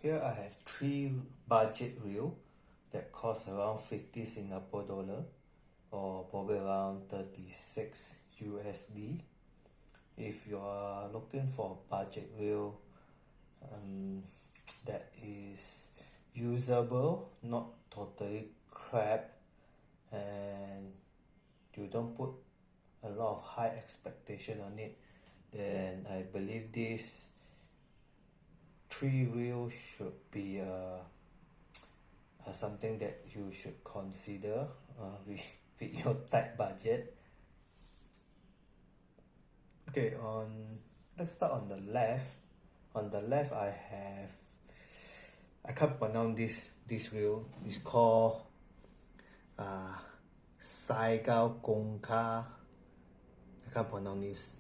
Here I have 3 budget reel that cost around 50 Singapore dollar or probably around 36 USD. If you are looking for a budget reel that is usable, not totally crap, and you don't put a lot of high expectation on it, then I believe this 3 reel should be something that you should consider with your tight budget. Okay, let's start on the left. On the left, I can't pronounce this reel. It's called Saigao Konka. I can't pronounce this.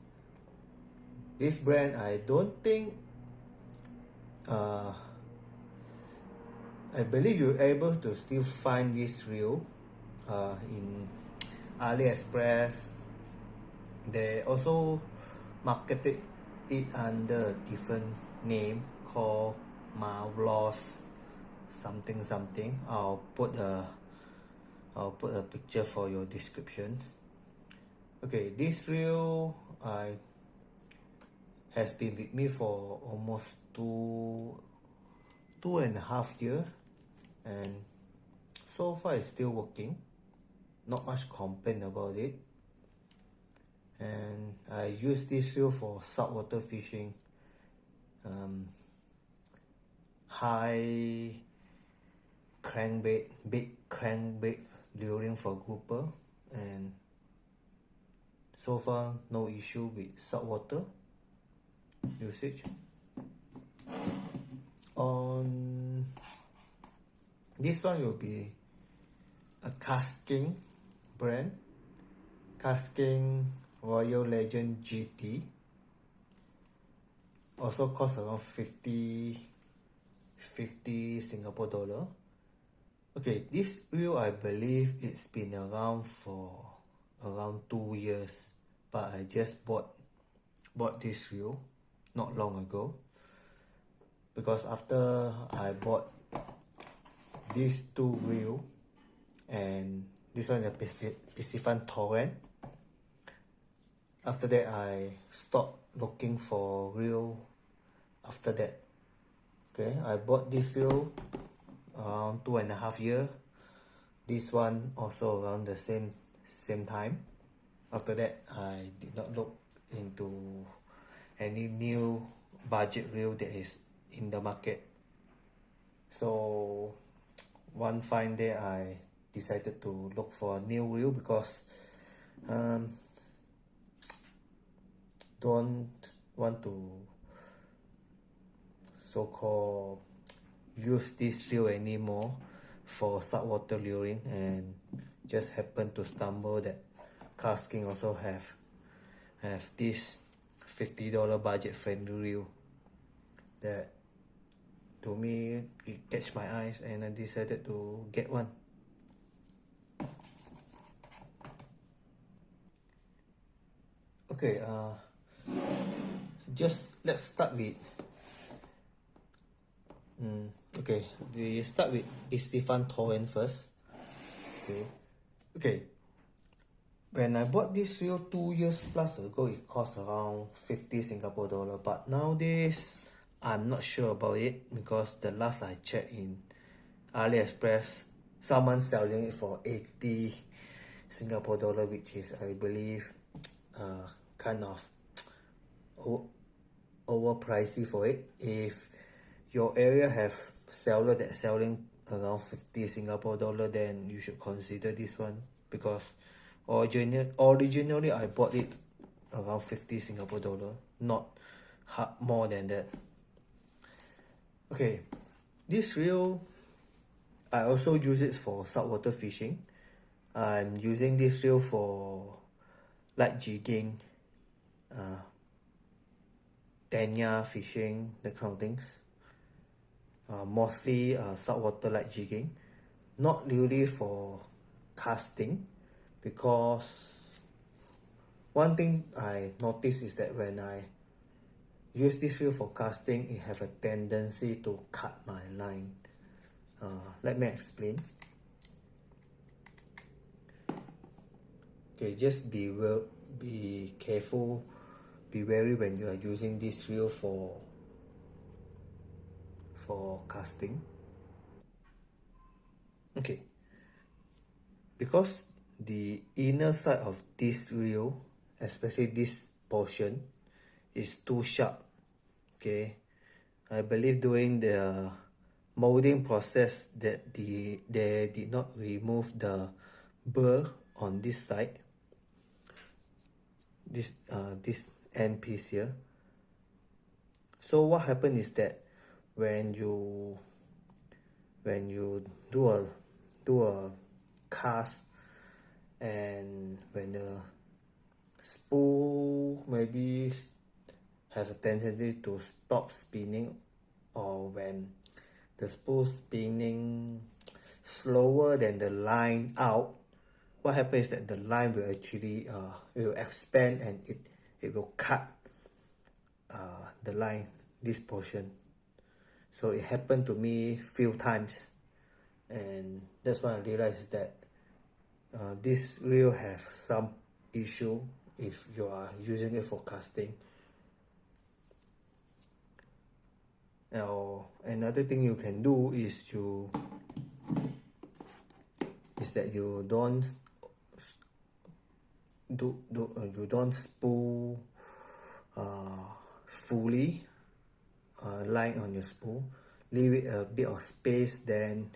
This brand, I don't think. I believe you're able to still find this reel in AliExpress. They also marketed it under a different name called Mavllos something. I'll put a picture for your description. Okay, this reel has been with me for almost two and a half years, and so far it's still working. Not much complaint about it. And I use this reel for saltwater fishing, high crankbait, big crankbait luring for grouper, and so far no issue with saltwater usage. On this one will be a KastKing brand, KastKing Royal Legend GT. Also cost around 50 Singapore dollar. Okay, this reel I believe it's been around for around 2 years, but I just bought this reel not long ago, because after I bought these 2 reel, and this one is a Piscifun Torrent. After that, I stopped looking for reel after that. Okay, I bought this reel around 2.5 years. This one also around the same time. After that, I did not look into any new budget reel that is in the market. So one fine day, I decided to look for a new reel because don't want to so-called use this reel anymore for saltwater luring, and just happened to stumble that KastKing also have this $50 budget friendly reel that to me it catch my eyes, and I decided to get one. Okay, just let's start with we start with Piscifun Torrent first. Okay, when I bought this reel 2 years plus ago, it cost around 50 Singapore dollar, but nowadays I'm not sure about it, because the last I checked in AliExpress, someone selling it for 80 Singapore dollar, which is, I believe, kind of overpricey for it. If your area have seller that selling around 50 Singapore dollar, then you should consider this one, because originally I bought it around 50 Singapore dollar, not more than that. Okay, this reel I also use it for saltwater fishing. I'm using this reel for light jigging, tenya fishing, that kind of things. Mostly saltwater light jigging, not really for casting, because one thing I noticed is that when I use this reel for casting, it have a tendency to cut my line. Let me explain. Okay, just be careful, be wary when you are using this reel for casting. Okay, because the inner side of this reel, especially this portion, is too sharp. Okay, I believe during the molding process that they did not remove the burr on this side, this end piece here. So what happened is that when you do a cast, and when the spool maybe has a tendency to stop spinning, or when the spool spinning slower than the line out, what happens is that the line will actually it will expand, and it will cut the line, this portion. So it happened to me few times, and that's when I realized that this reel have some issue if you are using it for casting. Now another thing you can do is that you don't spool fully line on your spool. Leave it a bit of space, then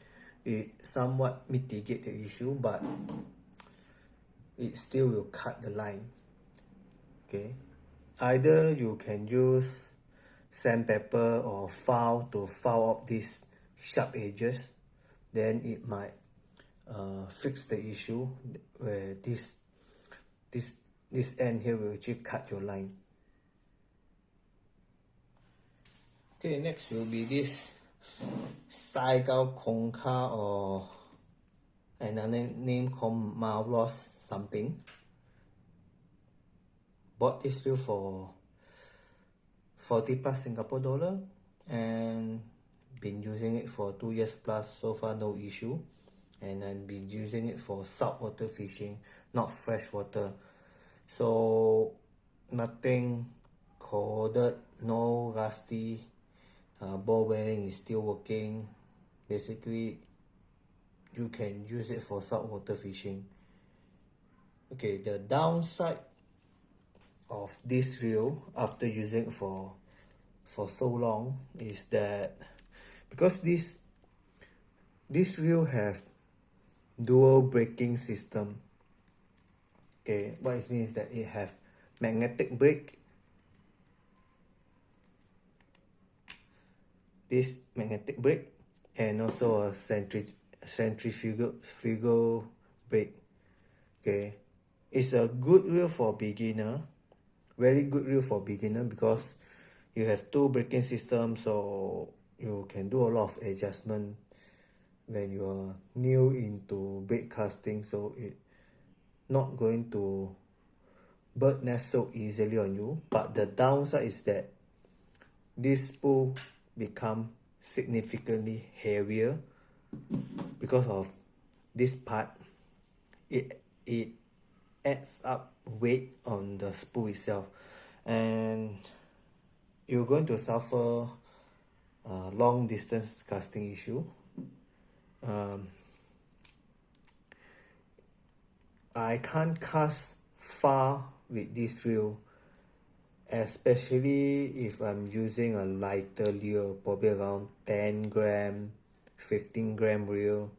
it somewhat mitigate the issue, but it still will cut the line. Okay, either you can use sandpaper or file to file up these sharp edges, then it might fix the issue where this end here will actually cut your line. Okay, next will be this Saigao Konka, or another name called Mavllos something. Bought this reel for 40 plus Singapore dollar, and been using it for 2 years plus. So far no issue, and I've been using it for saltwater fishing, not freshwater. So nothing corroded, no rusty, ball bearing is still working. Basically you can use it for saltwater fishing. Okay, the downside of this reel after using it for so long is that because this reel have dual braking system. Okay, what it means that it have magnetic brake, this magnetic brake, and also a centrifugal brake. Okay, it's a good reel for beginner, very good reel for beginner, because you have two braking systems, so you can do a lot of adjustment when you are new into baitcasting, so it not going to bird nest so easily on you. But the downside is that this spool become significantly heavier because of this part. It adds up weight on the spool itself, and you're going to suffer long distance casting issue. I can't cast far with this reel, especially if I'm using a lighter lure, probably around 10 gram, 15 gram reel.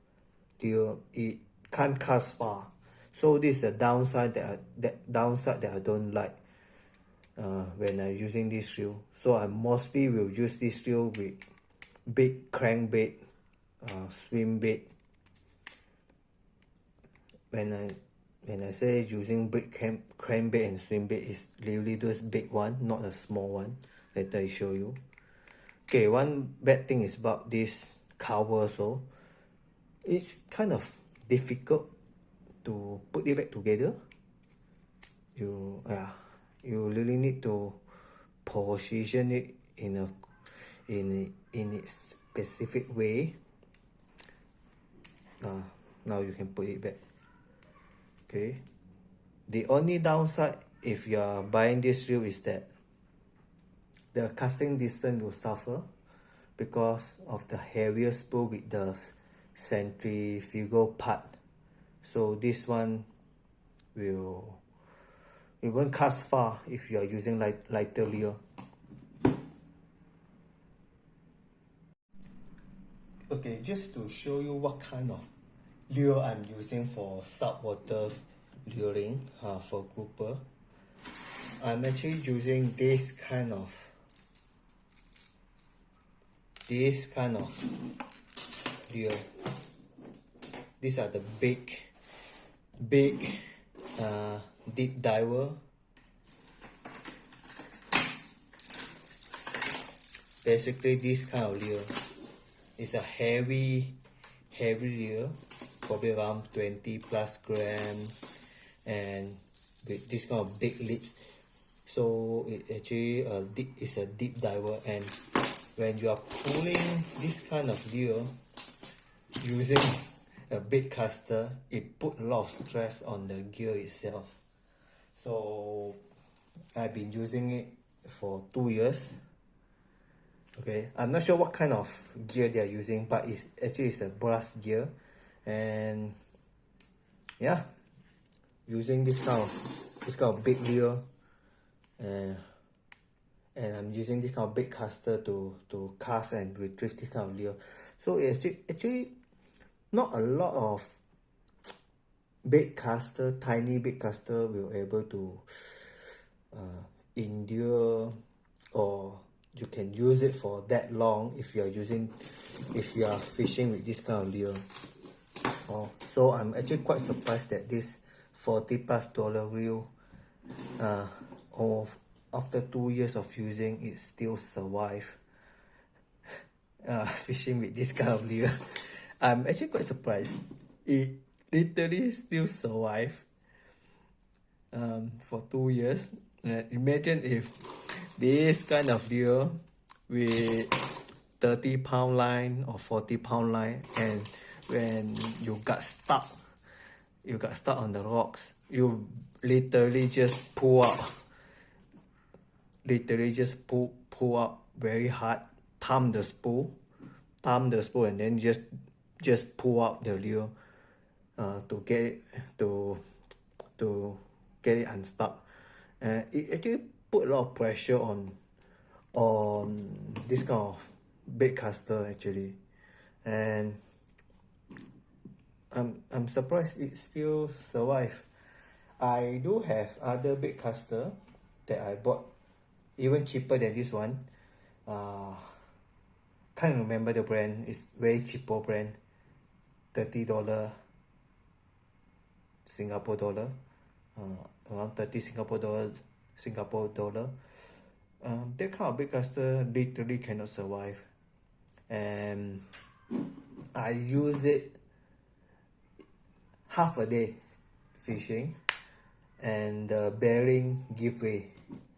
It can't cast far. So this is the downside that I don't like when I'm using this reel. So I mostly will use this reel with big crankbait, swim bait. When I say using big crankbait and swim bait, is really those big one, not a small one. Later I show you. Okay, one bad thing is about this cover also. It's kind of difficult to put it back together. You really need to position it in its specific way. Now you can put it back. Okay. The only downside if you are buying this reel is that the casting distance will suffer because of the heavier spool with the centrifugal part. So this one it won't cast far if you are using lighter lure. Okay, just to show you what kind of lure I'm using for saltwater luring for grouper, I'm actually using this kind of lure. These are the big deep diver. Basically this kind of lure is a heavy lure, probably around 20 plus grams, and with this kind of big lips. So it actually is a deep diver, and when you are pulling this kind of lure using a bait caster, it put a lot of stress on the gear itself. So I've been using it for 2 years. Okay, I'm not sure what kind of gear they are using, but it's a brass gear, and yeah, using this kind of big lure, and I'm using this kind of bait caster to cast and retrieve this kind of lure. So it's actually not a lot of tiny bait caster will able to endure, or you can use it for that long if you are fishing with this kind of lure. So I'm actually quite surprised that this $40+ reel, after 2 years of using, it still survive fishing with this kind of lure. I'm actually quite surprised. It literally still survive for 2 years. Imagine if this kind of lure with 30-pound line or 40-pound line, and when you got stuck on the rocks, you literally just pull out very hard, thumb the spool, and then just pull out the lure to get it unstuck. And it actually put a lot of pressure on this kind of bait caster actually, and I'm surprised it still survive. I do have other bait caster that I bought even cheaper than this one. Can't remember the brand. It's very cheapo brand, $30 Singapore dollar, around 30 Singapore dollar. That kind of bait caster literally cannot survive, and I use it half a day fishing, and the bearing give way.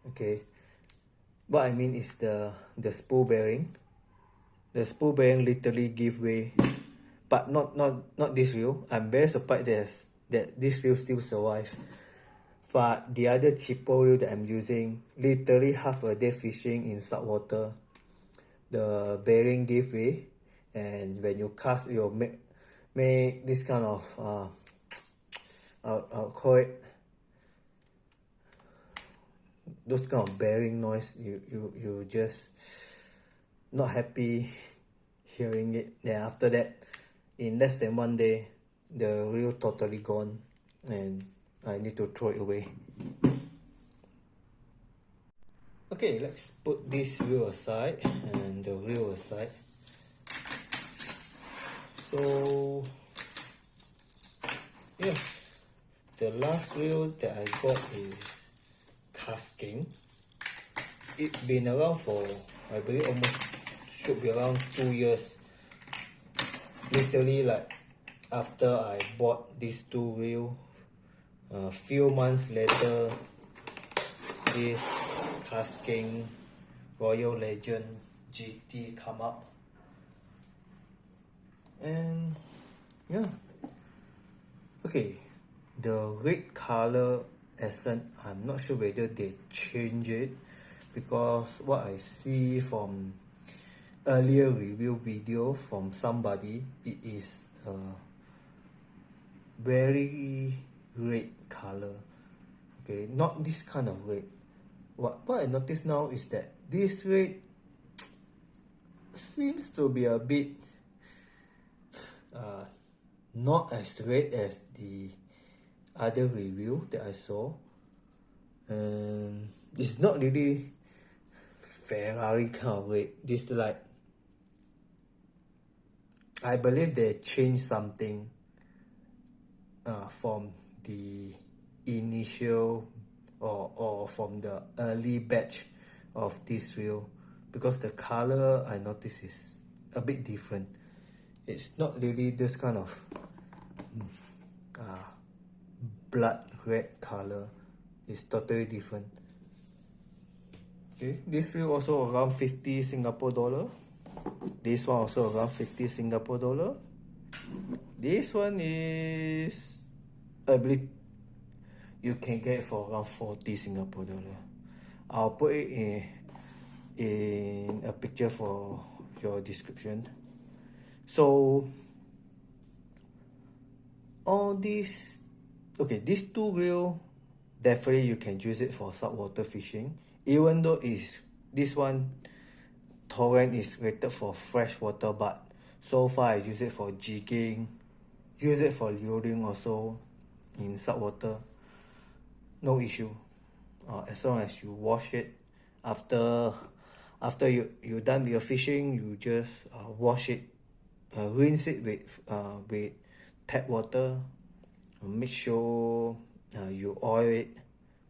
Okay, what I mean is the spool bearing. The spool bearing literally give way, but not this reel. I'm very surprised that this reel still survive. But the other cheapo reel that I'm using, literally half a day fishing in saltwater, the bearing give way, and when you cast, you'll make this kind of I'll call it those kind of bearing noise. You just not happy hearing it. Then after that, in less than 1 day, the reel totally gone, and I need to throw it away. Okay, let's put this reel aside and the reel aside. So yeah, the last reel that I got is KastKing. It's been around for, I believe, should be around 2 years. Literally, like after I bought these two reels, a few months later, this KastKing Royal Legend GT come up, and yeah, okay, the red color accent, I'm not sure whether they change it, because what I see from earlier review video from somebody, it is a very red color. Okay, not this kind of red. What I notice now is that this red seems to be a bit not as red as the other review that I saw, and it's not really Ferrari kind of red. This like, I believe they changed something from the initial or from the early batch of this wheel, because the color I notice is a bit different. It's not really this kind of blood red color. It's totally different. Okay, this wheel also around 50 Singapore dollar. This one also around 50 Singapore dollar. This one is, I believe you can get for around 40 Singapore dollar. I'll put it in a picture for your description. So all these, okay, these two reel, definitely you can use it for saltwater fishing, even though this one Torrent is rated for freshwater, but so far I use it for jigging, use it for luring also in saltwater, no issue. As long as you wash it after you're done with your fishing, you just wash it, rinse it with tap water, make sure you oil it,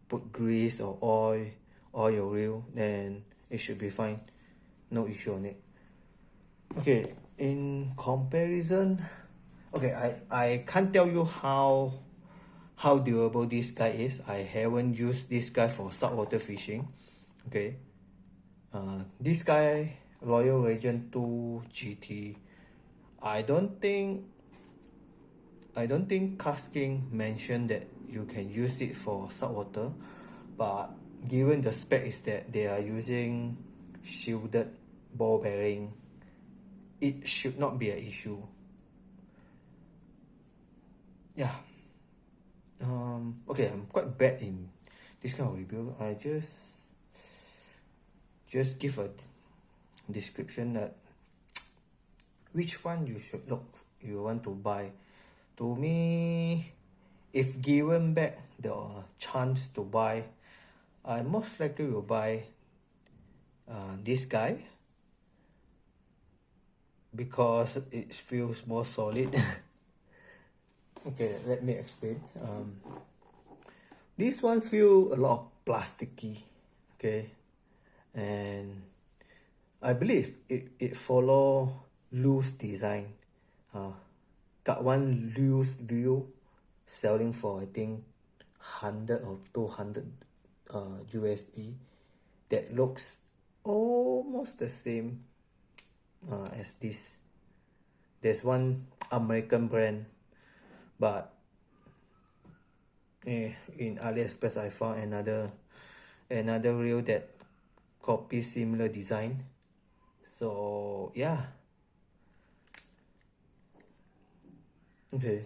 put grease or oil your reel, then it should be fine, no issue on it. Okay, in comparison, okay, I can't tell you how durable this guy is. I haven't used this guy for saltwater fishing. Okay, this guy, Royal Legend 2 GT, I don't think KastKing mentioned that you can use it for saltwater, but given the spec is that they are using shielded ball bearing, it should not be an issue. Yeah. Okay, I'm quite bad in this kind of review. I just give a description that which one you should you want to buy. To me, if given back the chance to buy, I most likely will buy this guy, because it feels more solid. Okay, let me explain. This one feels a lot plasticky, okay, and I believe it follow loose design. Got one loose reel selling for I think 100 or 200 USD that looks almost the same as this. There's one American brand, but in AliExpress I found another reel that copies similar design. So yeah. Okay,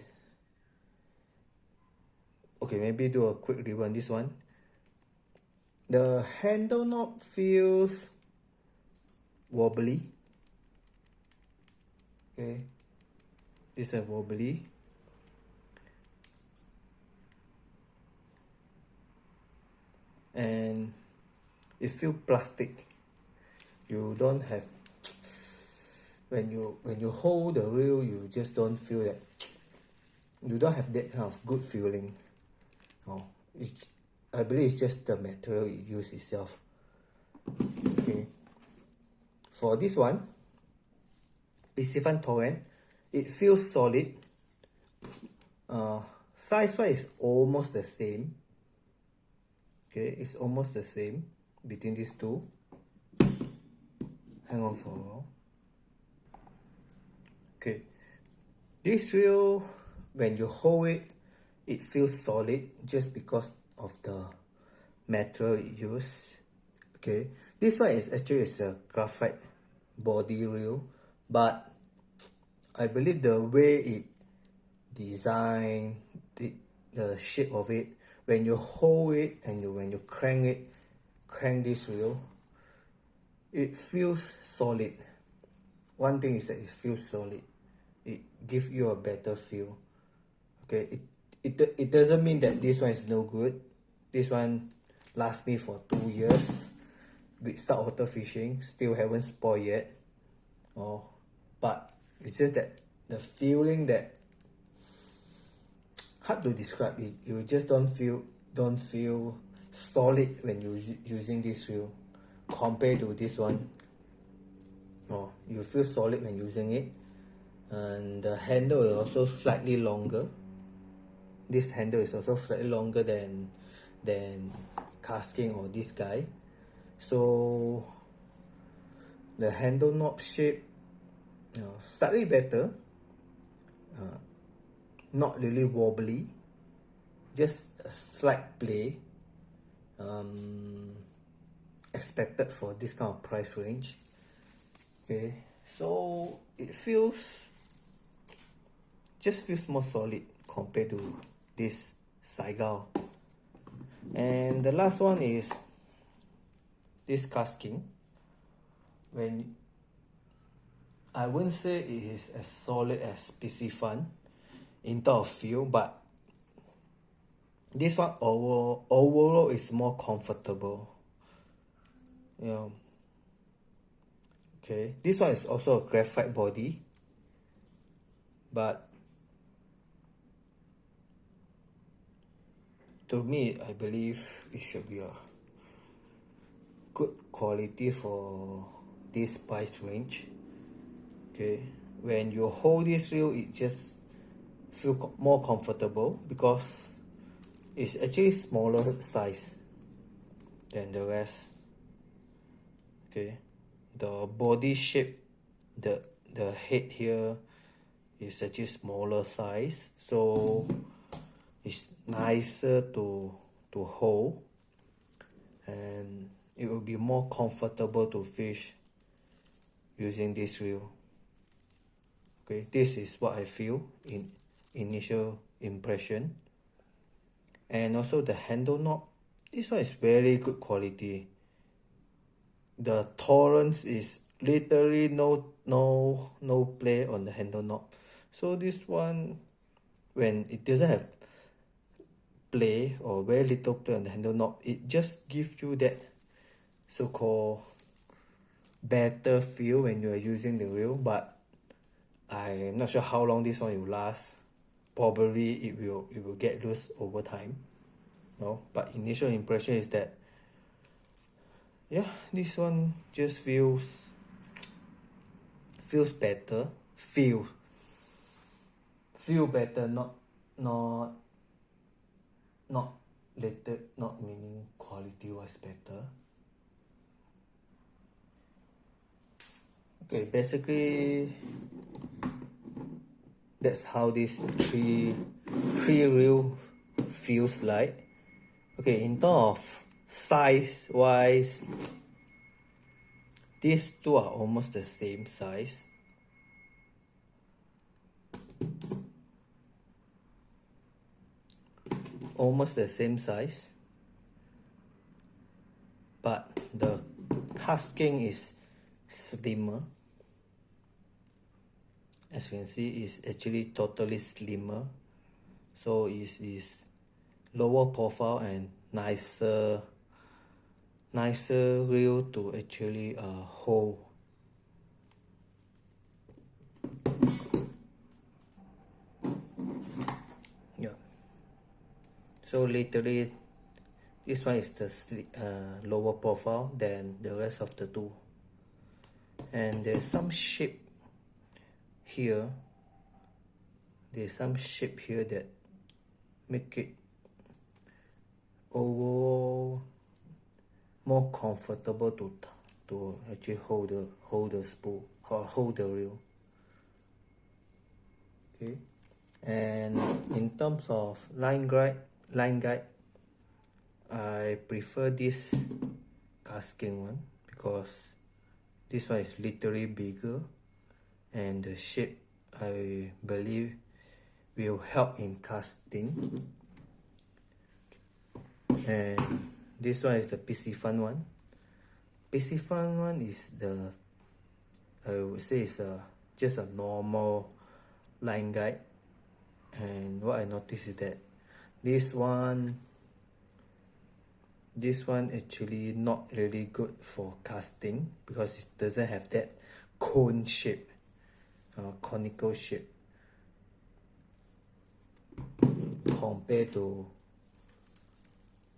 maybe do a quick review on this one. The handle knob feels wobbly. Okay, this is wobbly. And it feels plastic. You don't have, when you hold the reel, you just don't feel that, you don't have that kind of good feeling. I believe it's just the material it used itself. Okay, for this one, Piscifun Torrent, it feels solid. Size wise is almost the same. Okay, it's almost the same. between these two. Hang on for a while. Okay, this reel, when you hold it, it feels solid just because of the material it used. Okay, this one is actually a graphite body reel, but I believe the way it designed, the shape of it, when you hold it and when you crank this reel, it feels solid. One thing is that it feels solid. It gives you a better feel. Okay, it doesn't mean that this one is no good. This one lasts me for 2 years with saltwater fishing. Still haven't spoiled yet. Oh, but it's just that the feeling that hard to describe. You just don't feel solid when you using this reel compared to this one. Oh, you feel solid when using it, and the handle is also slightly longer. This handle is also slightly longer than KastKing or this guy. So the handle knob shape, slightly better. Not really wobbly, just a slight play. Expected for this kind of price range. Okay, so it just feels more solid compared to this Saigao. And the last one is this KastKing. When I wouldn't say it is as solid as Piscifun in terms of feel, but this one overall is more comfortable. Okay, this one is also a graphite body, but to me, I believe it should be a good quality for this price range. Okay, when you hold this reel, it just feel more comfortable because it's actually smaller size than the rest. Okay, the body shape, the head here is actually smaller size, so it's nicer to hold, and it will be more comfortable to fish using this reel. Okay, this is what I feel in initial impression. And also the handle knob, this one is very good quality. The tolerance is literally no play on the handle knob. So this one, when it doesn't have play or very little play on the handle knob, it just gives you that so-called better feel when you are using the reel. But I'm not sure how long this one will last. Probably it will get loose over time. No, but initial impression is that, yeah, this one just feels better. Feel better, not later, not meaning quality wise better. Okay, basically that's how this three reel feels like. Okay, in terms of size wise, these two are almost the same size. Almost the same size, but the KastKing is slimmer. As you can see, it's actually totally slimmer, so it is lower profile and nicer reel to actually hold. Yeah, so literally this one is the lower profile than the rest of the two, and there's some shape here. There's some shape here that make it overall more comfortable to actually hold the spool or hold the reel. Okay, and in terms of line guide, I prefer this KastKing one because this one is literally bigger, and the shape I believe will help in casting. And this one is the Piscifun one. Piscifun one is the, I would say it's just a normal line guide. And what I noticed is that this one actually not really good for casting because it doesn't have that cone shape, conical shape compared to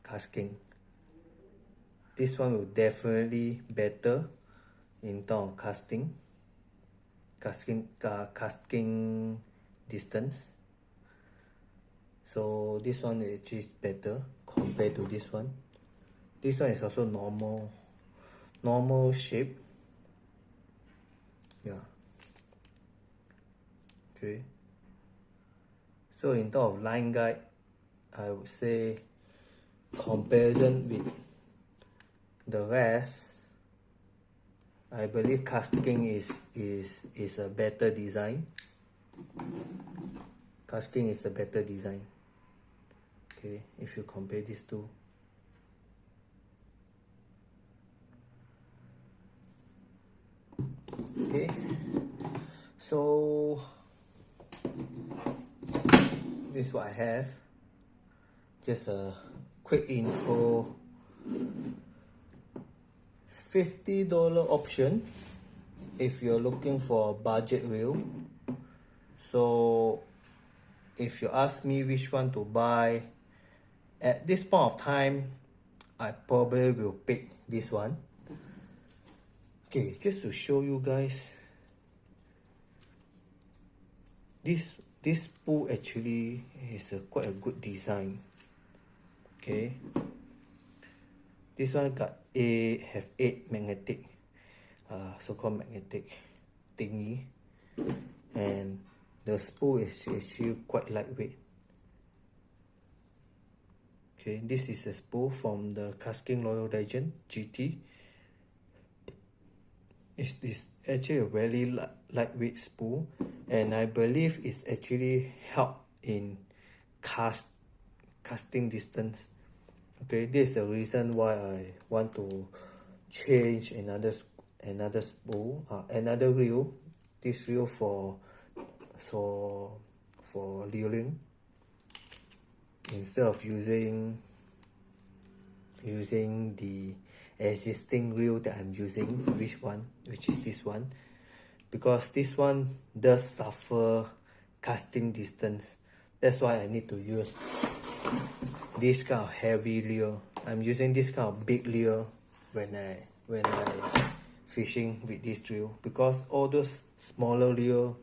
KastKing. This one will definitely better in terms of casting distance. So this one is actually better compared to this one. This one is also normal shape. Yeah. Okay. So in terms of line guide, I would say comparison with the rest, I believe KastKing is a better design. KastKing is a better design. Okay, if you compare these two. Okay, so this is what I have. Just a quick intro. $50 option if you're looking for a budget reel. So if you ask me which one to buy, at this point of time, I probably will pick this one. Okay, just to show you guys, this spool actually is quite a good design. Okay, this one have 8 magnetic, so-called magnetic thingy, and the spool is actually quite lightweight. Okay, this is a spool from the KastKing Royal Legend GT. It's actually a very lightweight spool, and I believe it's actually help in casting distance. Okay, this is the reason why I want to change another spool, another reel. This reel for reeling, instead of using the existing reel that I'm using, which is this one, because this one does suffer casting distance. That's why I need to use this kind of heavy lure. I'm using this kind of big lure when I fishing with this reel, because all those smaller lure,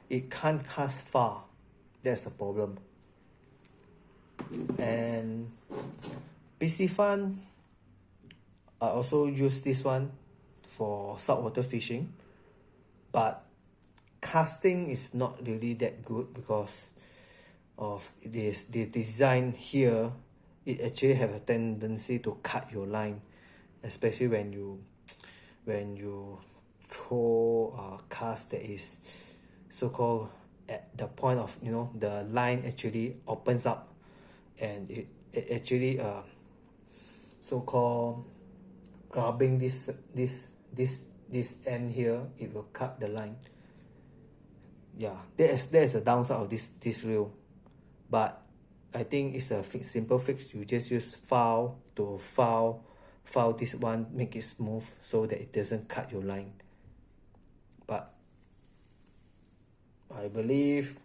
it can't cast far. That's the problem. And Piscifun, I also use this one for saltwater fishing, but casting is not really that good because of this. The design here, it actually have a tendency to cut your line, especially when you throw a cast that is so-called at the point of, the line actually opens up, and it actually so-called grabbing this end here, it will cut the line. Yeah, that is the downside of this reel. But I think it's a simple fix. You just use file to file this one, make it smooth so that it doesn't cut your line. But I believe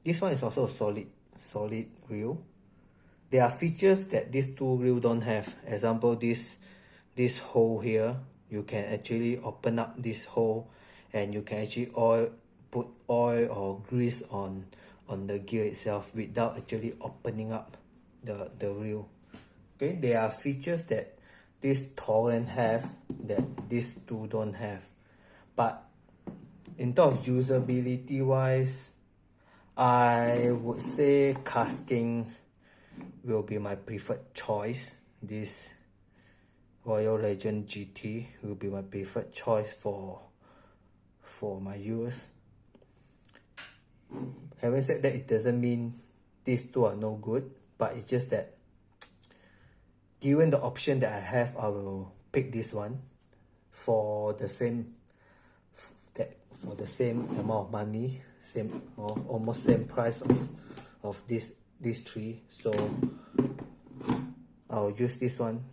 this one is also a solid reel. There are features that these two reels don't have. Example, this hole here, you can actually open up this hole, and you can actually put oil or grease on the gear itself without actually opening up the reel. Okay, there are features that this Torrent have that these two don't have, but in terms of usability wise, I would say KastKing will be my preferred choice. This Royal Legend GT will be my preferred choice for my use. Having said that, it doesn't mean these two are no good, but it's just that given the option that I have, I will pick this one for the same amount of money, same or almost same price of these three. So I'll use this one.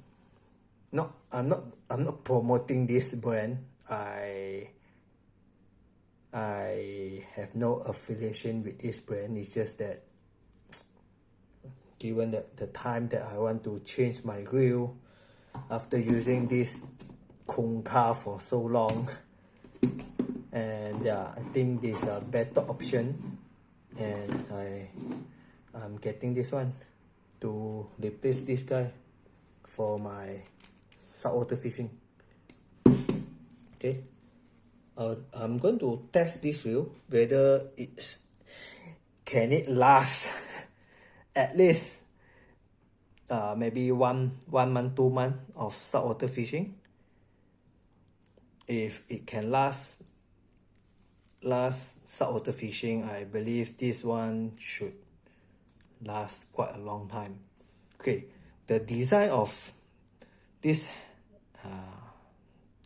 No, I'm not promoting this brand. I have no affiliation with this brand. It's just that given the time that I want to change my reel after using this Konka for so long, and yeah, I think this is a better option, and I'm getting this one to replace this guy for my saltwater fishing. Okay, I'm going to test this reel whether can it last at least maybe one month, 2 months of saltwater fishing. If it can last saltwater fishing, I believe this one should last quite a long time. Okay, the design of this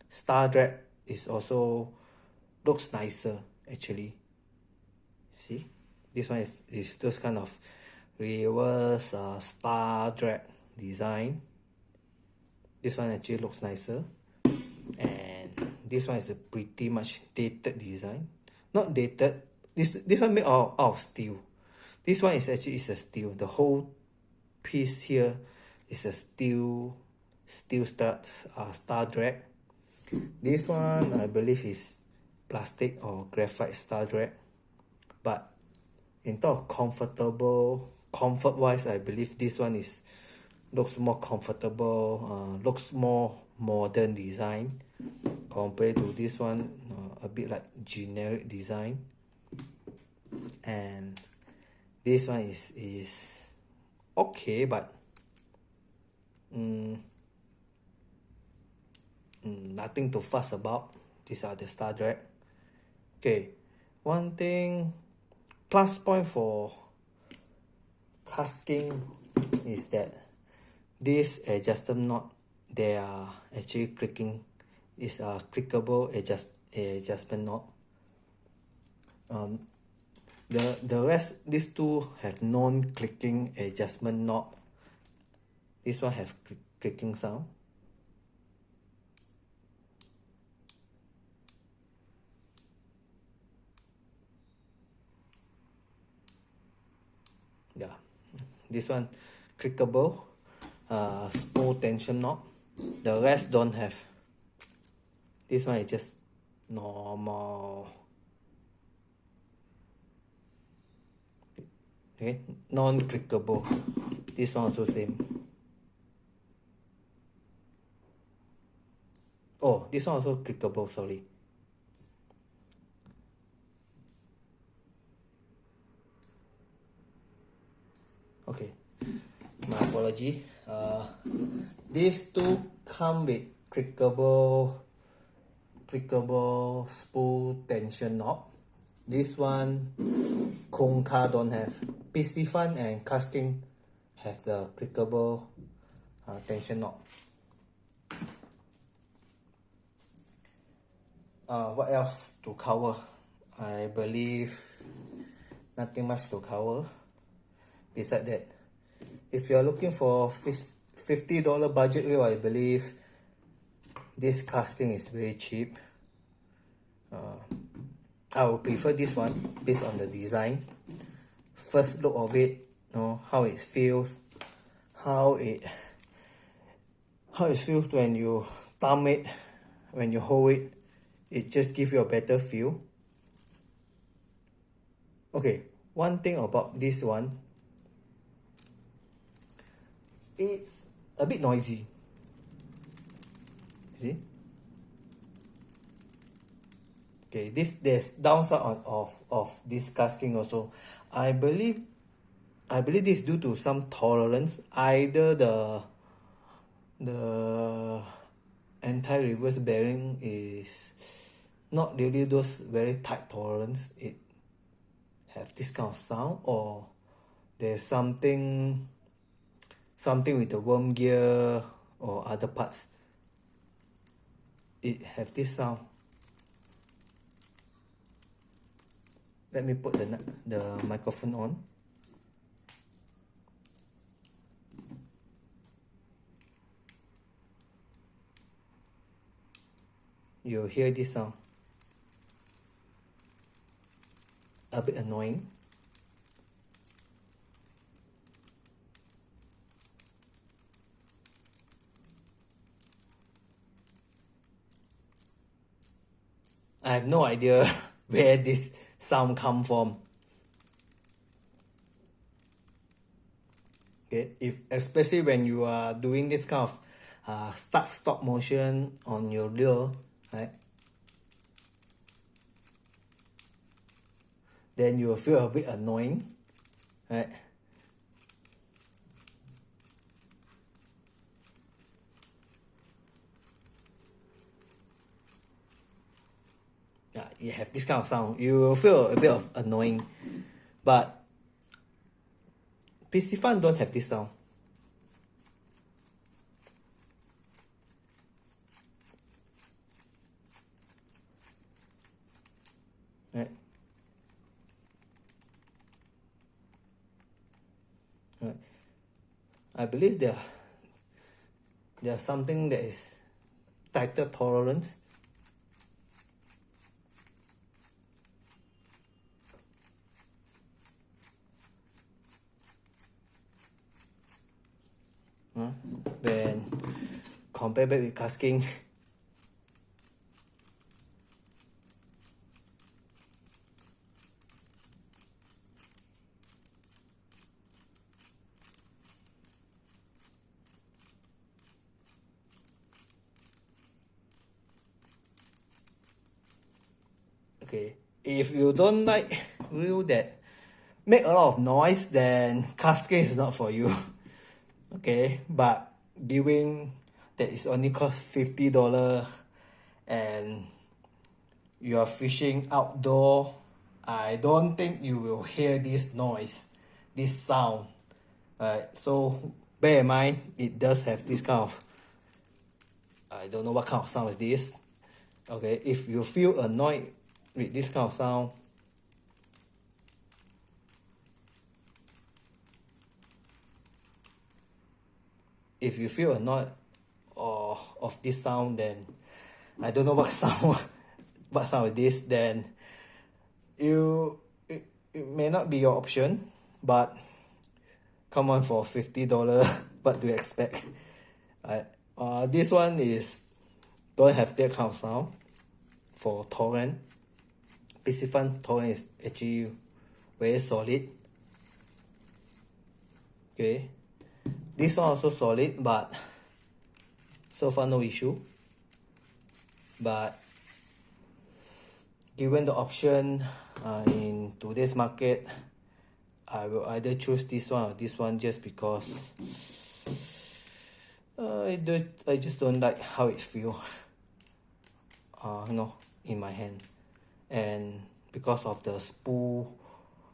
star drag is also looks nicer actually. See, this one is those kind of reverse star drag design. This one actually looks nicer, and this one is a pretty much dated design. Not dated. This one made out of steel. This one is actually a steel. The whole piece here is a steel star drag. This one I believe is plastic or graphite star drag, but in terms of comfort wise, I believe this one looks more comfortable, looks more modern design compared to this one, a bit like generic design. And this one is okay, but nothing to fuss about. These are the star drag. Okay, one thing plus point for KastKing is that this adjustment knot, they are actually clicking. Is a clickable adjustment knot. The rest, these two have non-clicking adjustment knot. This one have clicking sound. Yeah, this one clickable, small tension knot. The rest don't have. This one is just normal. Okay, non-clickable. This one also same. Oh, this one also clickable, sorry. Okay, my apology. These two come with clickable spool tension knob. This one Konka don't have. Piscifun and KastKing have the clickable tension knob. What else to cover? I believe nothing much to cover. Besides that, if you are looking for $50 budget reel, I believe this KastKing is very cheap. I would prefer this one based on the design. First look of it, how it feels, how it feels when you thumb it, when you hold it. It just gives you a better feel. Okay, one thing about this one, it's a bit noisy. See? Okay, there's downside of this KastKing also. I believe this is due to some tolerance. Either the anti-reverse bearing is not really those very tight tolerance. It have this kind of sound, or there's something with the worm gear or other parts. It have this sound. Let me put the microphone on. You'll hear this sound. A bit annoying. I have no idea where this sound come from. Okay, especially when you are doing this kind of stop motion on your lure, right? Then you will feel a bit annoying, right? Yeah, you have this kind of sound. You will feel a bit of annoying, but Piscifun don't have this sound. Right? Right. I believe there's something that is tighter tolerance. When compared back with KastKing. Okay, if you don't like reel that make a lot of noise, then KastKing is not for you. Okay, but given that it's only cost $50 and you are fishing outdoor, I don't think you will hear this noise, this sound. So bear in mind, it does have this kind of, I don't know what kind of sound is this. Okay, if you feel annoyed with this kind of sound, if you feel annoyed of this sound, then I don't know what sound is this, then it may not be your option. But come on, for $50, what do you expect? This one don't have that kind of sound for Torrent. Piscifun Torrent is actually very solid. Okay, this one also solid, but so far no issue. But given the option in today's market, I will either choose this one or this one, just because I just don't like how it feels in my hand. And because of the spool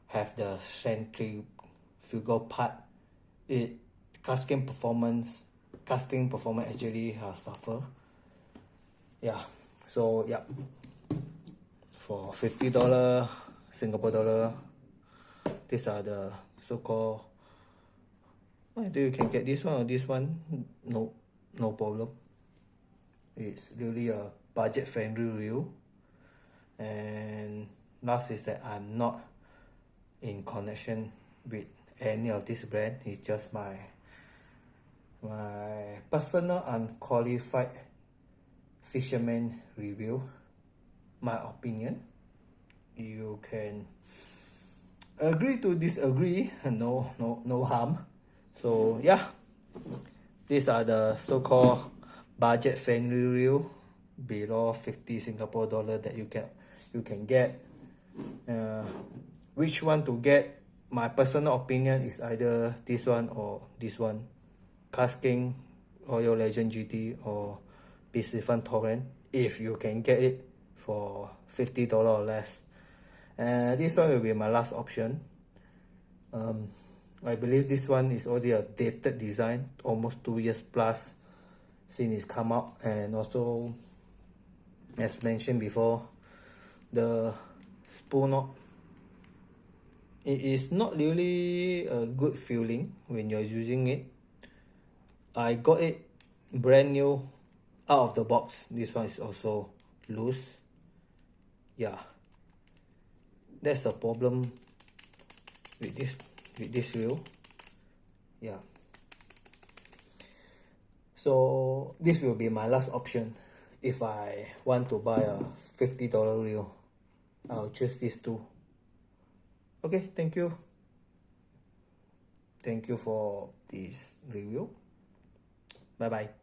have the centrifugal part, casting performance actually suffer. Yeah, so yeah, for $50 Singapore dollar, these are the so-called, either you can get this one or this one, no problem. It's really a budget friendly reel. And last is that I'm not in connection with any of this brand. It's just my personal unqualified fisherman review, my opinion. You can agree to disagree, no harm. So yeah, These are the so-called budget friendly reel below 50 Singapore dollar that you can get. Which one to get? My personal opinion is either this one or this one, KastKing Royal Legend GT or Piscifun Torrent, if you can get it for $50 or less. This one will be my last option. I believe this one is already a dated design, almost 2 years plus since it's come out, and also, as mentioned before, the spool knot, it is not really a good feeling when you're using it. I got it brand new out of the box. This one is also loose. Yeah, that's the problem with this reel. Yeah, so this will be my last option. If I want to buy a $50 reel, I'll choose these two. Okay, thank you for this review. Bye bye.